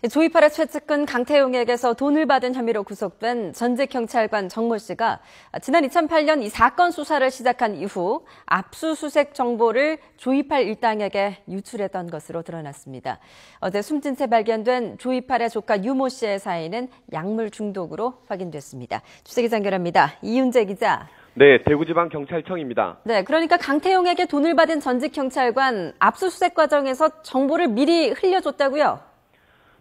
조이팔의 최측근 강태용에게서 돈을 받은 혐의로 구속된 전직 경찰관 정모 씨가 지난 2008년 이 사건 수사를 시작한 이후 압수수색 정보를 조이팔 일당에게 유출했던 것으로 드러났습니다. 어제 숨진 채 발견된 조이팔의 조카 유모 씨의 사인은 약물 중독으로 확인됐습니다. 취재기자 연결합니다. 이윤재 기자. 네, 대구지방경찰청입니다. 네, 그러니까 강태용에게 돈을 받은 전직 경찰관 압수수색 과정에서 정보를 미리 흘려줬다고요?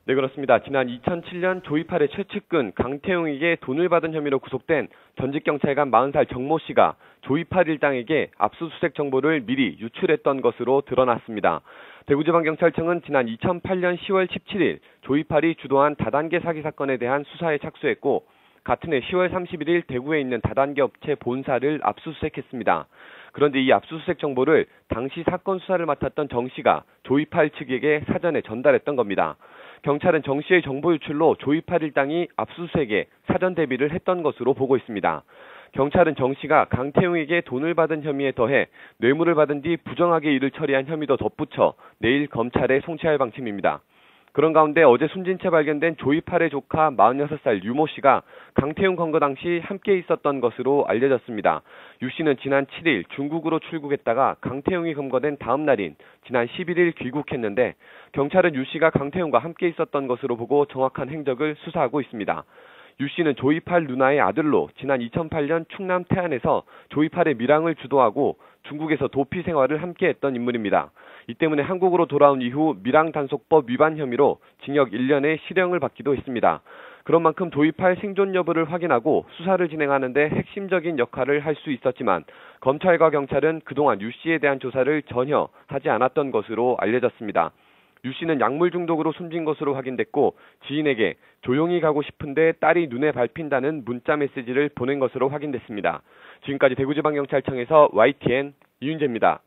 네, 그렇습니다. 지난 2007년 조이팔의 최측근 강태용에게 돈을 받은 혐의로 구속된 전직 경찰관 40살 정모 씨가 조이팔 일당에게 압수수색 정보를 미리 유출했던 것으로 드러났습니다. 대구지방경찰청은 지난 2008년 10월 17일 조이팔이 주도한 다단계 사기 사건에 대한 수사에 착수했고 같은 해 10월 31일 대구에 있는 다단계 업체 본사를 압수수색했습니다. 그런데 이 압수수색 정보를 당시 사건 수사를 맡았던 정 씨가 조이팔 측에게 사전에 전달했던 겁니다. 경찰은 정 씨의 정보 유출로 조이팔 일당이 압수수색에 사전 대비를 했던 것으로 보고 있습니다. 경찰은 정 씨가 강태용에게 돈을 받은 혐의에 더해 뇌물을 받은 뒤 부정하게 이를 처리한 혐의도 덧붙여 내일 검찰에 송치할 방침입니다. 그런 가운데 어제 숨진 채 발견된 조이팔의 조카 46살 유모 씨가 강태용 검거 당시 함께 있었던 것으로 알려졌습니다. 유 씨는 지난 7일 중국으로 출국했다가 강태용이 검거된 다음 날인 지난 11일 귀국했는데 경찰은 유 씨가 강태용과 함께 있었던 것으로 보고 정확한 행적을 수사하고 있습니다. 유 씨는 조이팔 누나의 아들로 지난 2008년 충남 태안에서 조이팔의 밀항을 주도하고 중국에서 도피 생활을 함께했던 인물입니다. 이 때문에 한국으로 돌아온 이후 밀항단속법 위반 혐의로 징역 1년의 실형을 받기도 했습니다. 그런 만큼 조이팔 생존 여부를 확인하고 수사를 진행하는 데 핵심적인 역할을 할 수 있었지만 검찰과 경찰은 그동안 유 씨에 대한 조사를 전혀 하지 않았던 것으로 알려졌습니다. 유 씨는 약물 중독으로 숨진 것으로 확인됐고 지인에게 조용히 가고 싶은데 딸이 눈에 밟힌다는 문자 메시지를 보낸 것으로 확인됐습니다. 지금까지 대구지방경찰청에서 YTN 이윤재입니다.